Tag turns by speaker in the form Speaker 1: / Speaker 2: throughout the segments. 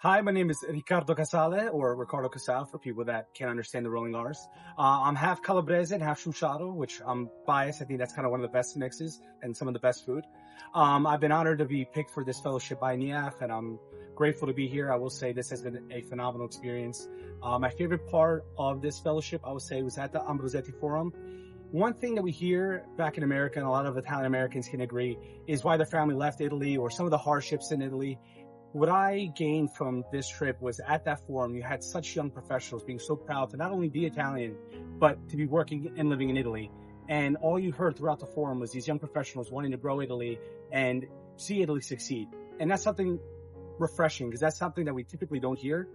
Speaker 1: Hi, my name is Riccardo Casale, or Riccardo Casale for people that can't understand the rolling R's. I'm half Calabrese and half Shushado, which I'm biased. I think that's kind of one of the best mixes and some of the best food. I've been honored to be picked for this fellowship by NIAF, and I'm grateful to be here. I will say this has been a phenomenal experience. My favorite part of this fellowship, I would say, was at the Ambrosetti Forum. One thing that we hear back in America, and a lot of Italian Americans can agree, is why their family left Italy or some of the hardships in Italy. What I gained from this trip was at that forum, you had such young professionals being so proud to not only be Italian, but to be working and living in Italy. And all you heard throughout the forum was these young professionals wanting to grow Italy and see Italy succeed. And that's something refreshing because that's something that we typically don't hear.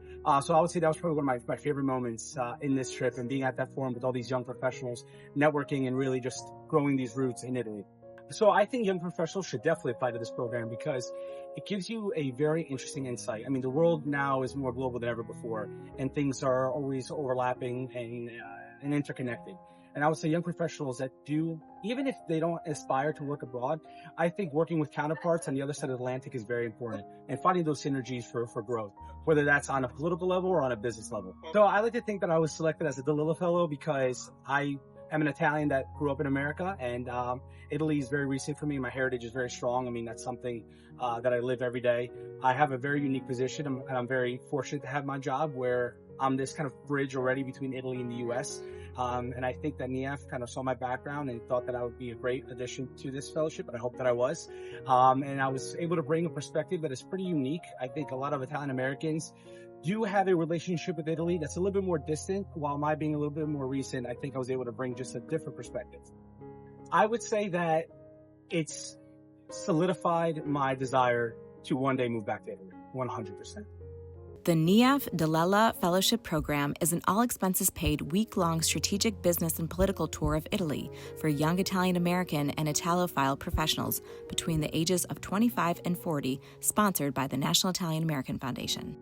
Speaker 1: So I would say that was probably one of my favorite moments in this trip, and being at that forum with all these young professionals, networking and really just growing these roots in Italy. So I think young professionals should definitely apply to this program because it gives you a very interesting insight. I mean, the world now is more global than ever before, and things are always overlapping and interconnected. And I would say young professionals that do, even if they don't aspire to work abroad, I think working with counterparts on the other side of the Atlantic is very important, and finding those synergies for growth, whether that's on a political level or on a business level. So I like to think that I was selected as a DiLella Fellow because I'm an Italian that grew up in America, and Italy is very recent for me. My heritage is very strong. I mean, that's something that I live every day. I have a very unique position, and I'm very fortunate to have my job where I'm this kind of bridge already between Italy and the U.S. And I think that NIAF kind of saw my background and thought that I would be a great addition to this fellowship, and I hope that I was. And I was able to bring a perspective that is pretty unique. I think a lot of Italian Americans do have a relationship with Italy that's a little bit more distant, while my being a little bit more recent, I think I was able to bring just a different perspective. I would say that it's solidified my desire to one day move back to Italy, 100%.
Speaker 2: The NIAF DiLella Fellowship Program is an all-expenses-paid week-long strategic business and political tour of Italy for young Italian-American and Italophile professionals between the ages of 25 and 40, sponsored by the National Italian American Foundation.